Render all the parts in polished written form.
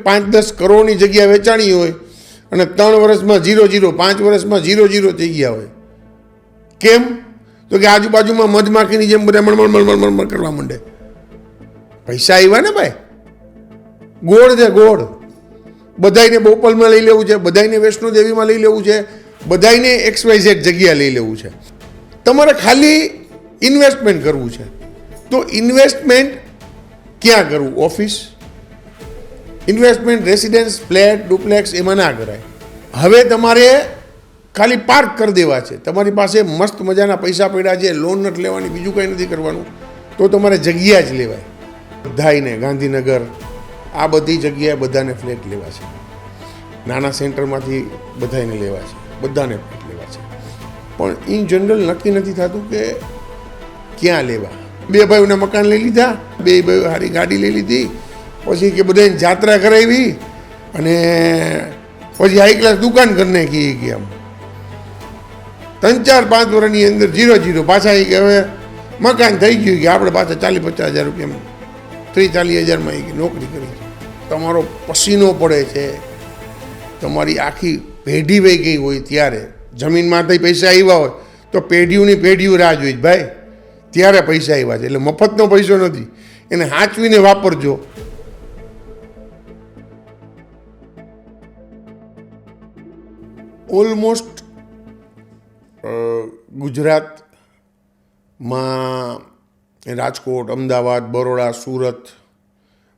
5-10 કરોડની જગ્યા વેચાણી હોય અને 3 વર્ષમાં 0-0, 5 વર્ષમાં 0-0 થઈ ગયા હોય. કેમ? તો કે આજુબાજુમાં મધમાખીની જેમ બધા મણમણ કરવા માંડે. પૈસા આવ્યા ને ભાઈ, ગોળ છે ગોળ. બધાને બોપલમાં લઈ લેવું છે, બધાને વૈષ્ણોદેવીમાં લઈ લેવું છે, બધાને XYZ જગ્યા લઈ લેવું છે. તમારે ખાલી ઇન્વેસ્ટમેન્ટ કરવું છે. તો ઇન્વેસ્ટમેન્ટ ક્યાં કરવું? Office investment, residence, flat, duplex એમાં ના કરાય. હવે તમારે ખાલી પાર્ક કરી દેવા છે. તમારી પાસે મસ્ત મજાના પૈસા પડ્યા છે, લોન નથી લેવાની, બીજું કંઈ નથી કરવાનું, તો તમારે જગ્યા જ લેવાય. બધાને ગાંધીનગર આ બધી જગ્યાએ બધાને ફ્લેટ લેવા છે. નાના સેન્ટરમાંથી બધાને લેવા છે, બધાને ફ્લેટ લેવા છે. પણ ઇન જનરલ નક્કી નથી થતું કે ક્યાં લેવા. 2 ભાઈઓના મકાન લઈ લીધા, 2 ભાઈઓ સારી ગાડી લઈ લીધી, પછી કે બધાને જાત્રા કરાવી અને પછી હાઈ ક્લાસ દુકાન કરી નાખી. કે આમ 3-4-5 વર્ષની અંદર 0-0 પાછા કે હવે મકાન થઈ ગયું કે આપણે પાછા 40-50 હજાર રૂપિયા 30-40 હજારમાં નોકરી કરી. તમારો પસીનો પડે છે, તમારી આખી પેઢી વહી ગઈ હોય ત્યારે જમીનમાંથી પૈસા આવ્યા હોય તો પેઢીઓની પેઢીઓ રાહ જોઈ ભાઈ, ત્યારે પૈસા આવ્યા છે. એટલે મફતનો પૈસો નથી, એને સાચવીને વાપરજો. ઓલમોસ્ટ ગુજરાતમાં રાજકોટ, અમદાવાદ, બરોડા, સુરત,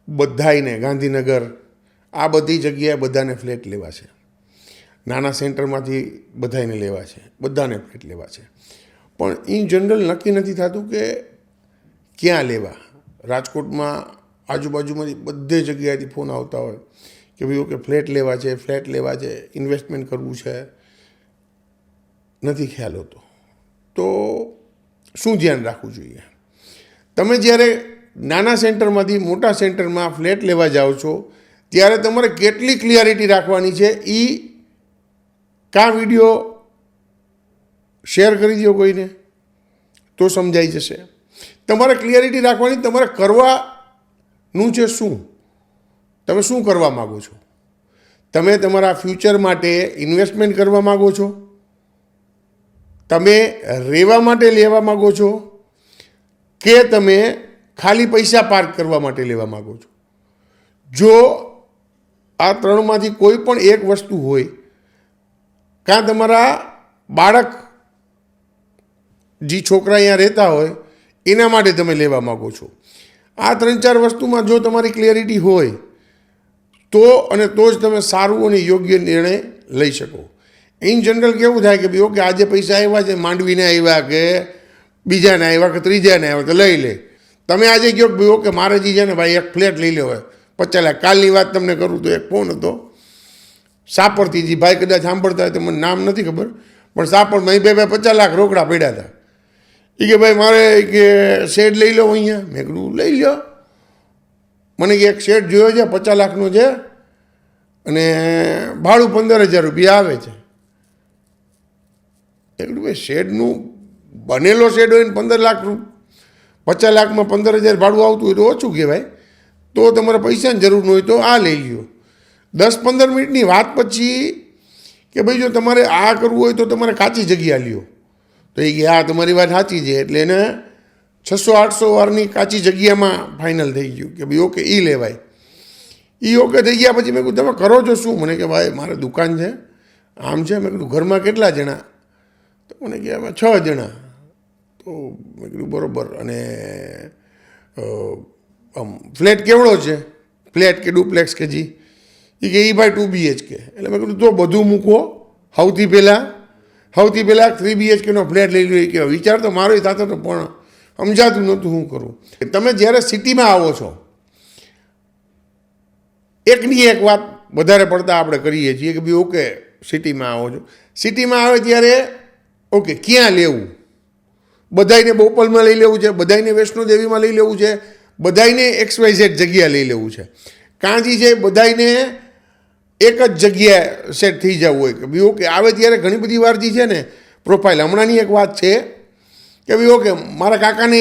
બધાને ગાંધીનગર આ બધી જગ્યાએ બધાને ફ્લેટ લેવા છે. નાના સેન્ટરમાંથી બધાને લેવા છે, બધાને ફ્લેટ લેવા છે. પણ ઇન જનરલ નક્કી નથી થતું કે ક્યાં લેવા. રાજકોટમાં આજુબાજુમાંથી બધે જગ્યાએથી ફોન આવતા હોય કે ભાઈ ઓકે ફ્લેટ લેવા છે, ફ્લેટ લેવા છે, ઇન્વેસ્ટમેન્ટ કરવું છે, નથી ખ્યાલ હોતો. તો શું ધ્યાન રાખવું જોઈએ? તમે જ્યારે નાના સેન્ટરમાંથી મોટા સેન્ટરમાં ફ્લેટ લેવા જાઓ છો ત્યારે તમારે કેટલી ક્લિયરિટી રાખવાની છે એ વિડીયો શેર કરી દો કોઈને તો સમજાઈ જશે. તમારે ક્લિયરિટી રાખવાની, તમારે કરવાનું છે શું, તમે શું કરવા માગો છો. તમે તમારા ફ્યુચર માટે ઇન્વેસ્ટમેન્ટ કરવા માગો છો, તમે રહેવા માટે લેવા માગો છો, કે તમે ખાલી પૈસા પાર્ક કરવા માટે લેવા માગો છો. જો આ 3માંથી કોઈ પણ એક વસ્તુ હોય, કાં તમારા બાળક જે છોકરા અહીંયા રહેતા હોય એના માટે તમે લેવા માગો છો, આ 3-4 વસ્તુમાં જો તમારી ક્લિયરિટી હોય તો જ તમે સારું અને યોગ્ય નિર્ણય લઈ શકો. ઇન જનરલ કેવું થાય કે ભાઈ ઓકે આજે પૈસા આવ્યા છે, માંડવીને આવ્યા કે બીજાને આવ્યા કે ત્રીજાને આવ્યા તો લઈ લે. તમે આજે કહો કે ભાઈ ઓકે મારે જે છે ને ભાઈ એક ફ્લેટ લઈ લો, 50 લાખ. કાલની વાત તમને કરું તો એક ફોન હતો સાપરથી, જે ભાઈ કદાચ સાંભળતા હોય તો મને નામ નથી ખબર, પણ સાપરમાં 50 લાખ રોકડા પડ્યા હતા. એ કે ભાઈ મારે કે શેડ લઈ લો અહીંયા. મેં કીધું લઈ લો. મને કે એક શેડ જોયો છે 50 લાખનો છે અને ભાડું 15,000 રૂપિયા આવે છે. એટલે ભાઈ શેડનું બનેલો શેડ હોય ને 15 લાખ 50 લાખમાં 15,000 ભાડું આવતું હોય તો ઓછું કહેવાય. તો તમારે પૈસાની જરૂર ન હોય તો આ લઈ લ્યો. 10-15 મિનિટની વાત પછી કે ભાઈ જો તમારે આ કરવું હોય તો તમારે કાચી જગ્યા લ્યો. તો એ કે હા તમારી વાત સાચી છે. એટલે એને 600-800 વારની કાચી જગ્યામાં ફાઇનલ થઈ ગયું કે ભાઈ ઓકે એ લેવાય. એ ઓકે થઈ ગયા પછી મેં કીધું તમે કરો છો શું? મને કે ભાઈ મારે દુકાન છે, આમ છે. મેં કીધું ઘરમાં કેટલા જણા? તો મને કે અમે 6 જણા. તો મેં કીધું બરાબર. અને આમ ફ્લેટ કેવડો છે, ફ્લેટ કે ડુપ્લેક્સ કે જી? એ કે એ ભાઈ 2 BHK. એટલે મેં કીધું તો બધું મૂકો, સૌથી પહેલાં 3 BHKનો ફ્લેટ લઈ લો. કે વિચાર તો મારો થતો હતો પણ સમજાતું નહોતું શું કરું. તમે જ્યારે સિટીમાં આવો છો, એકની એક વાત વધારે પડતા આપણે કરીએ છીએ કે ભાઈ ઓકે સિટીમાં આવો છો. સિટીમાં આવે ત્યારે ઓકે ક્યાં લેવું? બધાને બોપલમાં લઈ લેવું છે, બધાને વૈષ્ણોદેવીમાં લઈ લેવું છે, બધાને XYZ જગ્યા લઈ લેવું છે. કાંજી છે બધાને એક જ જગ્યાએ સેટ થઈ જવું હોય કે ભાઈ ઓકે આવે ત્યારે ઘણી બધી વાર જે છે ને પ્રોફાઇલ. હમણાંની એક વાત છે કે ભાઈ ઓકે મારા કાકાને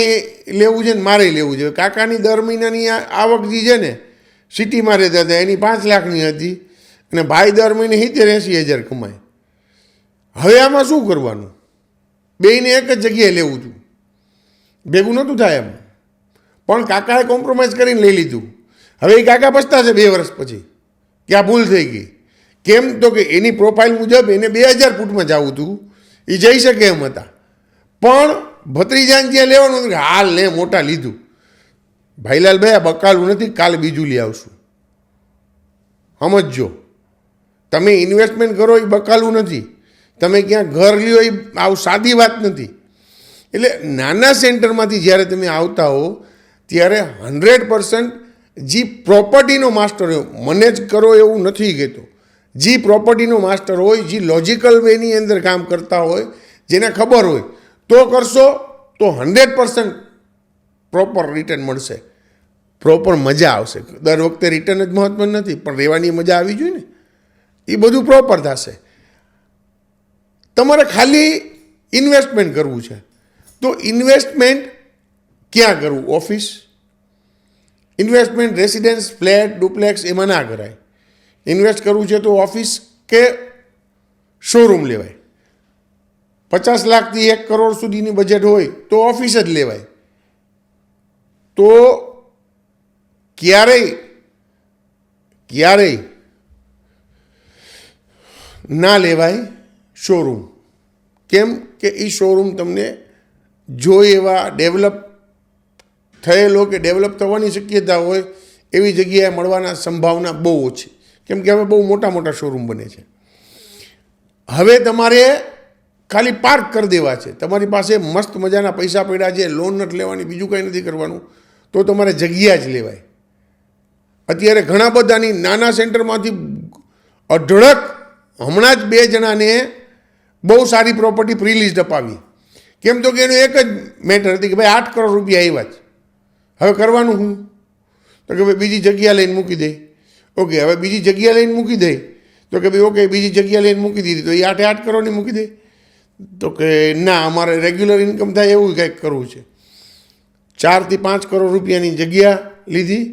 લેવું છે ને મારે લેવું છે. કાકાની દર મહિનાની આવક જે છે ને સિટીમાં રહેતા હતા એની 5 લાખની હતી અને ભાઈ દર મહિને 70-80 હજાર કમાય. હવે આમાં શું કરવાનું? બેયને એક જ જગ્યાએ લેવું હતું, ભેગું નહોતું થાય એમ. પણ કાકાએ કોમ્પ્રોમાઇઝ કરીને લઈ લીધું. હવે એ કાકા પછતા છે 2 વર્ષ પછી કે આ ભૂલ થઈ ગઈ. કેમ તો કે એની પ્રોફાઇલ મુજબ એને 2000 ફૂટમાં જવું હતું, એ જઈ શકે એમ હતા. પણ ભત્રીજાને ત્યાં લેવાનું હતું કે હાલ ને મોટા લીધું. ભાઈલાલ ભાઈ આ બકાલું નથી, કાલે બીજું લઈ આવશું. સમજજો, તમે ઇન્વેસ્ટમેન્ટ કરો એ બકાલું નથી, તમે ક્યાં ઘર લ્યો એ આવું સાદી વાત નથી. એટલે નાના સેન્ટરમાંથી જ્યારે તમે આવતા હો ત્યારે 100% જે પ્રોપર્ટીનો માસ્ટર હોય, મને જ કરો એવું નથી કહેતો, જે પ્રોપર્ટીનો માસ્ટર હોય, જે લોજિકલ વેની અંદર કામ કરતા હોય, જેને ખબર હોય તો કરશો તો 100% પ્રોપર રિટર્ન મળશે, પ્રોપર મજા આવશે. દર વખતે રિટર્ન જ મહત્વનું નથી, પણ રહેવાની મજા આવી જોઈએ ને, એ બધું પ્રોપર થશે. તમારે ખાલી ઇન્વેસ્ટમેન્ટ કરવું છે તો ઇન્વેસ્ટમેન્ટ ક્યાં કરવું? Office investment, residence, flat, duplex એમાં ના કરાય. ઇન્વેસ્ટ કરવું છે તો ઓફિસ કે શોરૂમ લેવાય. 50 લાખથી 1 કરોડ સુધીની બજેટ હોય તો ઓફિસ જ લેવાય. તો ક્યારેય ના લેવાય શોરૂમ. કેમ કે એ શોરૂમ તમને જો એવા ડેવલપ થયેલો કે ડેવલપ થવાની શક્યતા હોય એવી જગ્યાએ મળવાના સંભાવના બહુ ઓછી. કેમ કે હવે બહુ મોટા મોટા શોરૂમ બને છે. હવે તમારે ખાલી પાર્ક કરી દેવા છે, તમારી પાસે મસ્ત મજાના પૈસા પડ્યા છે, લોન નથી લેવાની, બીજું કંઈ નથી કરવાનું, તો તમારે જગ્યા જ લેવાય. અત્યારે ઘણા બધાની નાના સેન્ટરમાંથી અઢળક, હમણાં જ 2 જણાને બહુ સારી પ્રોપર્ટી પ્રીલીઝ અપાવી. કેમ તો કે એનું એક જ મેટર હતી કે ભાઈ 8 કરોડ રૂપિયા આવ્યા છે, હવે કરવાનું હું? તો કે ભાઈ બીજી જગ્યા લઈને મૂકી દે. ઓકે, હવે બીજી જગ્યા લઈને મૂકી દે તો કે ભાઈ ઓકે બીજી જગ્યા લઈને મૂકી દીધી તો એ 8 કરોડની મૂકી દે. તો કે ના, અમારે રેગ્યુલર ઇન્કમ થાય એવું કંઈક કરવું છે. 4 થી 5 કરોડ રૂપિયાની જગ્યા લીધી,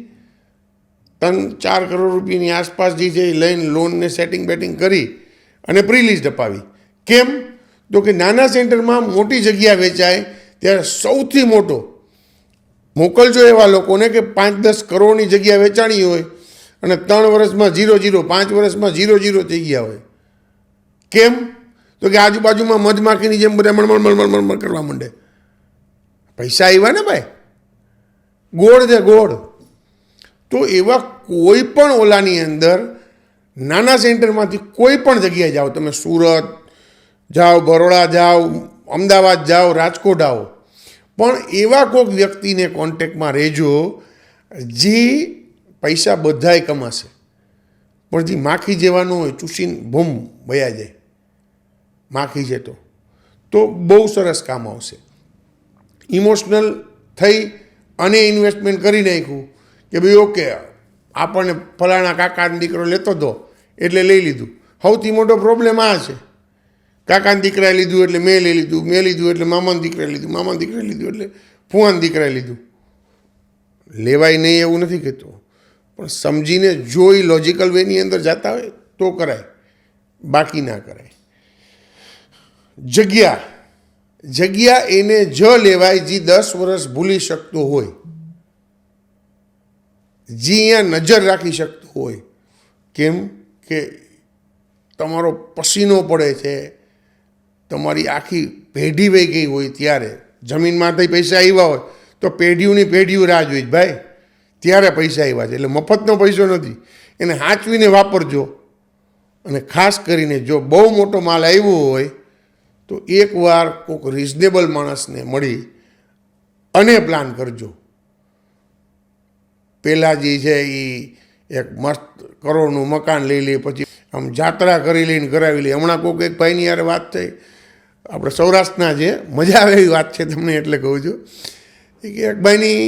3-4 કરોડ રૂપિયાની આસપાસ જે છે એ લઈને લોનને સેટિંગ બેટિંગ કરી અને પ્રીલીઝ અપાવી. કેમ તો કે નાના સેન્ટરમાં મોટી જગ્યા વેચાય ત્યારે સૌથી મોટો મોકલજો એવા લોકોને કે 5-10 કરોડની જગ્યા વેચાણી હોય અને 3 વર્ષમાં 0-0, 5 વર્ષમાં 0-0 થઈ ગયા હોય. કેમ તો કે આજુબાજુમાં મધમાખીની જેમ બધા મણમણ કરવા માંડે. પૈસા આવ્યા ને ભાઈ, ગોળ છે ગોળ. તો એવા કોઈ પણ ઓલાની અંદર નાના સેન્ટરમાંથી કોઈ પણ જગ્યાએ જાઓ, તમે સુરત જાઓ, બરોડા જાઓ, અમદાવાદ જાઓ, રાજકોટ આવો, પણ એવા કોઈક વ્યક્તિને કોન્ટેક્ટમાં રહેજો જે પૈસા બધાય કમાશે, પણ જે માખી જેવાનું હોય, ચૂસીને ભૂમ વયા જાય. માખી છે તો બહુ સરસ કામ આવશે. ઇમોશનલ થઈ અને ઇન્વેસ્ટમેન્ટ કરી નાખ્યું કે ભાઈ ઓકે આપણને ફલાણા કાકાનો દીકરો લેતો હતો એટલે લઈ લીધું. સૌથી મોટો પ્રોબ્લેમ આ છે, કાકાના દીકરાએ લીધું એટલે મેં લઈ લીધું, મેં લીધું એટલે મામાના દીકરાએ લીધું, મામાના દીકરાએ લીધું એટલે ફુવાના દીકરાએ લીધું. લેવાય નહીં એવું નથી કહેતો, પણ સમજીને જો એ લોજિકલ વેની અંદર જતા હોય તો કરાય, બાકી ના કરાય. જગ્યા એને જ લેવાય જે 10 વર્ષ ભૂલી શકતો હોય, જે અહીંયા નજર રાખી શકતો હોય. કેમ કે તમારો પસીનો પડે છે, તમારી આખી પેઢી વહી ગઈ હોય ત્યારે જમીનમાંથી પૈસા આવ્યા હોય તો પેઢીઓની પેઢીઓ રાહ જોઈ ભાઈ, ત્યારે પૈસા આવ્યા છે. એટલે મફતનો પૈસો નથી, એને સાચવીને વાપરજો. અને ખાસ કરીને જો બહુ મોટો માલ આવ્યો હોય તો એકવાર કોઈક રિઝનેબલ માણસને મળી અને પ્લાન કરજો. પહેલાં જે છે એ એક મસ્ત કરોડનું મકાન લઈ લે, પછી આમ જાત્રા કરી લઈને કરાવી લે. હમણાં કોઈક એક ભાઈની યાર વાત થઈ, આપણે સૌરાષ્ટ્રના છે, મજા આવે એવી વાત છે તમને એટલે કહું છું. કે એક ભાઈની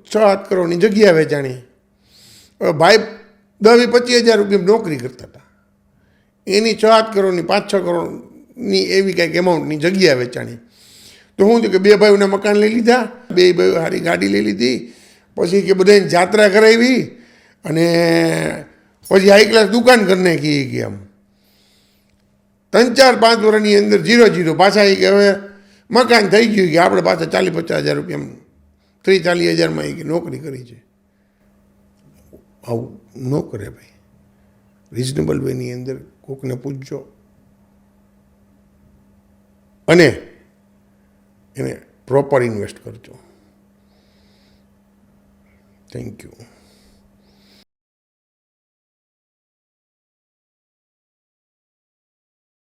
6-7 કરોડની જગ્યા વેચાણી. હવે ભાઈ 10-25 હજાર રૂપિયા નોકરી કરતા હતા, એની 6-7 કરોડની 5-6 કરોડની એવી કંઈક એમાઉન્ટની જગ્યા વેચાણી. તો શું થયું કે 2 ભાઈઓના મકાન લઈ લીધા, 2 ભાઈઓ સારી ગાડી લઈ લીધી, પછી કે બધાને જાત્રા કરાવી અને પછી હાઈ ક્લાસ દુકાન કરી નાખી કે આમ 3-4-5 વર્ષની અંદર 0-0 પાછા એ કે હવે મકાન થઈ ગયું કે આપણે પાછા 40-50 હજાર રૂપિયા 30-40 હજારમાં એ કે નોકરી કરી છે. આવું ન કરે ભાઈ. રિઝનેબલ વેની અંદર કોકને પૂછજો અને એને પ્રોપર ઇન્વેસ્ટ કરજો. Thank you.